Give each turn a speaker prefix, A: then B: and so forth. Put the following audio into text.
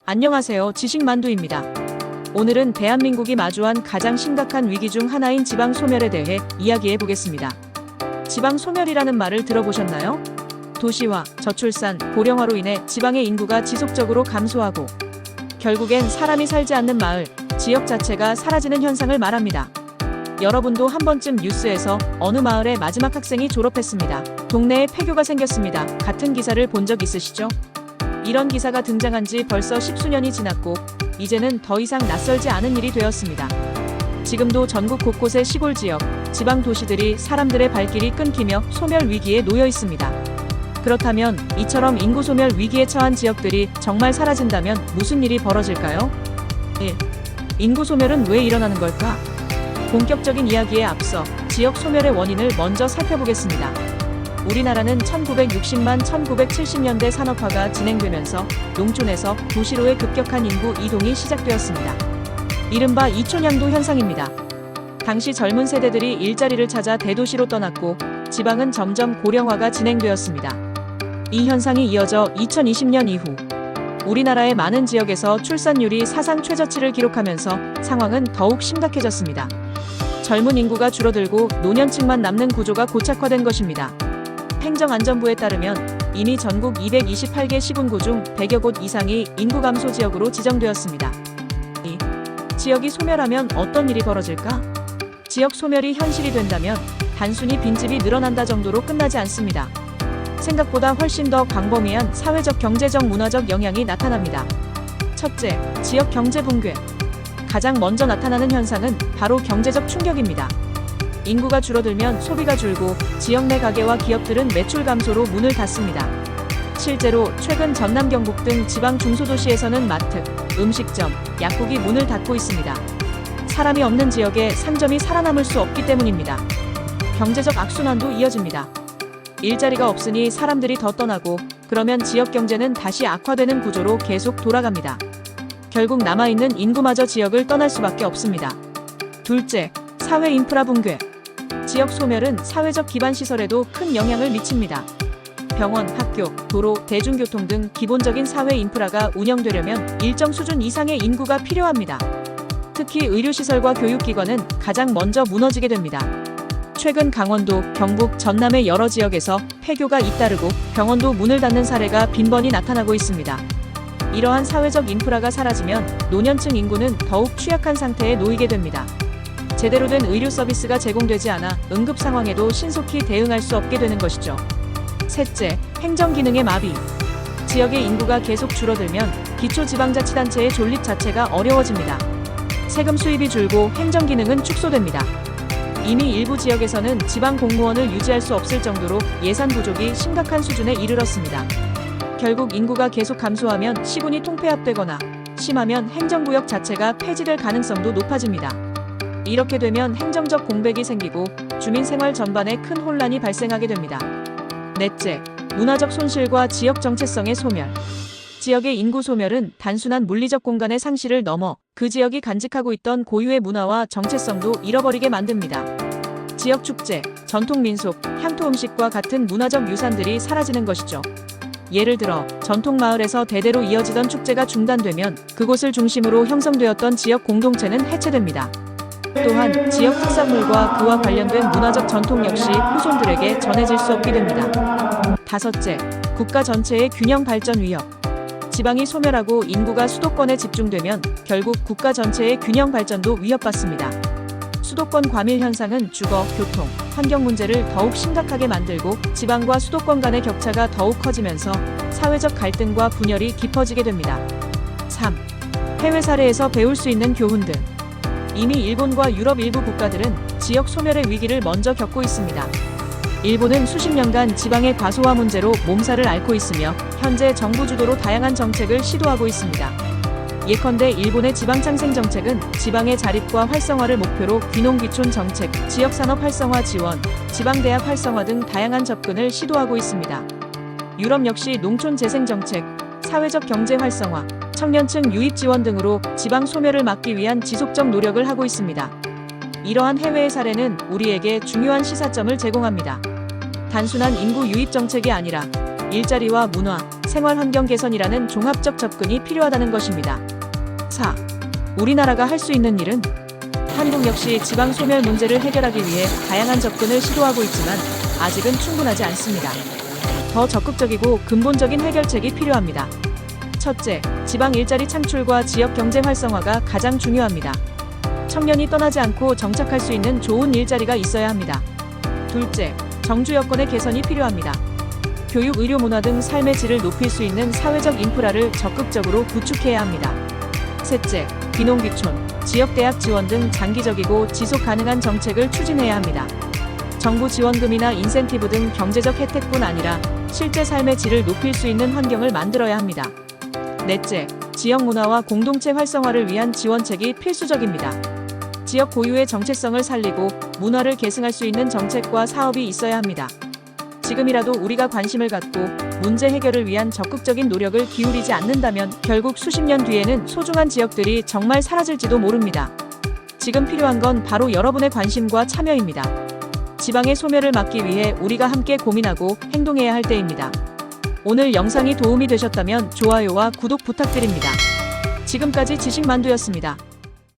A: 안녕하세요. 지식만두입니다. 오늘은 대한민국이 마주한 가장 심각한 위기 중 하나인 지방 소멸에 대해 이야기해 보겠습니다. 지방 소멸이라는 말을 들어보셨나요? 도시화, 저출산, 고령화로 인해 지방의 인구가 지속적으로 감소하고 결국엔 사람이 살지 않는 마을, 지역 자체가 사라지는 현상을 말합니다. 여러분도 한 번쯤 뉴스에서 어느 마을의 마지막 학생이 졸업했습니다. 동네에 폐교가 생겼습니다. 같은 기사를 본 적 있으시죠? 이런 기사가 등장한 지 벌써 십수년이 지났고 이제는 더 이상 낯설지 않은 일이 되었습니다. 지금도 전국 곳곳의 시골 지역, 지방 도시들이 사람들의 발길이 끊기며 소멸 위기에 놓여 있습니다. 그렇다면 이처럼 인구 소멸 위기에 처한 지역들이 정말 사라진다면 무슨 일이 벌어질까요? 1. 인구 소멸은 왜 일어나는 걸까? 본격적인 이야기에 앞서 지역 소멸의 원인을 먼저 살펴보겠습니다. 우리나라는 1960만 1970년대 산업화가 진행되면서 농촌에서 도시로의 급격한 인구 이동이 시작되었습니다. 이른바 이촌양도 현상입니다. 당시 젊은 세대들이 일자리를 찾아 대도시로 떠났고 지방은 점점 고령화가 진행되었습니다. 이 현상이 이어져 2020년 이후 우리나라의 많은 지역에서 출산율이 사상 최저치를 기록하면서 상황은 더욱 심각해졌습니다. 젊은 인구가 줄어들고 노년층만 남는 구조가 고착화된 것입니다. 행정안전부에 따르면 이미 전국 228개 시군구 중 100여 곳 이상이 인구 감소 지역으로 지정되었습니다. 이 지역이 소멸하면 어떤 일이 벌어질까? 지역 소멸이 현실이 된다면 단순히 빈집이 늘어난다 정도로 끝나지 않습니다. 생각보다 훨씬 더 광범위한 사회적, 경제적, 문화적 영향이 나타납니다. 첫째, 지역 경제 붕괴. 가장 먼저 나타나는 현상은 바로 경제적 충격입니다. 인구가 줄어들면 소비가 줄고 지역 내 가게와 기업들은 매출 감소로 문을 닫습니다. 실제로 최근 전남, 경북 등 지방 중소도시에서는 마트, 음식점, 약국이 문을 닫고 있습니다. 사람이 없는 지역에 상점이 살아남을 수 없기 때문입니다. 경제적 악순환도 이어집니다. 일자리가 없으니 사람들이 더 떠나고 그러면 지역 경제는 다시 악화되는 구조로 계속 돌아갑니다. 결국 남아있는 인구마저 지역을 떠날 수밖에 없습니다. 둘째, 사회 인프라 붕괴. 지역 소멸은 사회적 기반 시설에도 큰 영향을 미칩니다. 병원, 학교, 도로, 대중교통 등 기본적인 사회 인프라가 운영되려면 일정 수준 이상의 인구가 필요합니다. 특히 의료시설과 교육기관은 가장 먼저 무너지게 됩니다. 최근 강원도, 경북, 전남의 여러 지역에서 폐교가 잇따르고 병원도 문을 닫는 사례가 빈번히 나타나고 있습니다. 이러한 사회적 인프라가 사라지면 노년층 인구는 더욱 취약한 상태에 놓이게 됩니다. 제대로 된 의료 서비스가 제공되지 않아 응급 상황에도 신속히 대응할 수 없게 되는 것이죠. 셋째, 행정 기능의 마비. 지역의 인구가 계속 줄어들면 기초지방자치단체의 존립 자체가 어려워집니다. 세금 수입이 줄고 행정 기능은 축소됩니다. 이미 일부 지역에서는 지방 공무원을 유지할 수 없을 정도로 예산 부족이 심각한 수준에 이르렀습니다. 결국 인구가 계속 감소하면 시군이 통폐합되거나 심하면 행정구역 자체가 폐지될 가능성도 높아집니다. 이렇게 되면 행정적 공백이 생기고 주민 생활 전반에 큰 혼란이 발생하게 됩니다. 넷째, 문화적 손실과 지역 정체성의 소멸. 지역의 인구 소멸은 단순한 물리적 공간의 상실을 넘어 그 지역이 간직하고 있던 고유의 문화와 정체성도 잃어버리게 만듭니다. 지역 축제, 전통 민속, 향토 음식과 같은 문화적 유산들이 사라지는 것이죠. 예를 들어 전통 마을에서 대대로 이어지던 축제가 중단되면 그곳을 중심으로 형성되었던 지역 공동체는 해체됩니다. 또한 지역 특산물과 그와 관련된 문화적 전통 역시 후손들에게 전해질 수 없게 됩니다. 다섯째, 국가 전체의 균형 발전 위협. 지방이 소멸하고 인구가 수도권에 집중되면 결국 국가 전체의 균형 발전도 위협받습니다. 수도권 과밀 현상은 주거, 교통, 환경 문제를 더욱 심각하게 만들고 지방과 수도권 간의 격차가 더욱 커지면서 사회적 갈등과 분열이 깊어지게 됩니다. 3. 해외 사례에서 배울 수 있는 교훈들. 이미 일본과 유럽 일부 국가들은 지역 소멸의 위기를 먼저 겪고 있습니다. 일본은 수십 년간 지방의 과소화 문제로 몸살을 앓고 있으며 현재 정부 주도로 다양한 정책을 시도하고 있습니다. 예컨대 일본의 지방창생 정책은 지방의 자립과 활성화를 목표로 귀농귀촌 정책, 지역산업 활성화 지원, 지방대학 활성화 등 다양한 접근을 시도하고 있습니다. 유럽 역시 농촌 재생 정책, 사회적 경제 활성화, 청년층 유입 지원 등으로 지방 소멸을 막기 위한 지속적 노력을 하고 있습니다. 이러한 해외의 사례는 우리에게 중요한 시사점을 제공합니다. 단순한 인구 유입 정책이 아니라 일자리와 문화, 생활 환경 개선이라는 종합적 접근이 필요하다는 것입니다. 4. 우리나라가 할 수 있는 일은? 한국 역시 지방 소멸 문제를 해결하기 위해 다양한 접근을 시도하고 있지만 아직은 충분하지 않습니다. 더 적극적이고 근본적인 해결책이 필요합니다. 첫째, 지방 일자리 창출과 지역 경제 활성화가 가장 중요합니다. 청년이 떠나지 않고 정착할 수 있는 좋은 일자리가 있어야 합니다. 둘째, 정주 여건의 개선이 필요합니다. 교육, 의료, 문화 등 삶의 질을 높일 수 있는 사회적 인프라를 적극적으로 구축해야 합니다. 셋째, 귀농귀촌, 지역대학 지원 등 장기적이고 지속 가능한 정책을 추진해야 합니다. 정부 지원금이나 인센티브 등 경제적 혜택뿐 아니라 실제 삶의 질을 높일 수 있는 환경을 만들어야 합니다. 넷째, 지역 문화와 공동체 활성화를 위한 지원책이 필수적입니다. 지역 고유의 정체성을 살리고 문화를 계승할 수 있는 정책과 사업이 있어야 합니다. 지금이라도 우리가 관심을 갖고 문제 해결을 위한 적극적인 노력을 기울이지 않는다면 결국 수십 년 뒤에는 소중한 지역들이 정말 사라질지도 모릅니다. 지금 필요한 건 바로 여러분의 관심과 참여입니다. 지방의 소멸을 막기 위해 우리가 함께 고민하고 행동해야 할 때입니다. 오늘 영상이 도움이 되셨다면 좋아요와 구독 부탁드립니다. 지금까지 지식만두였습니다.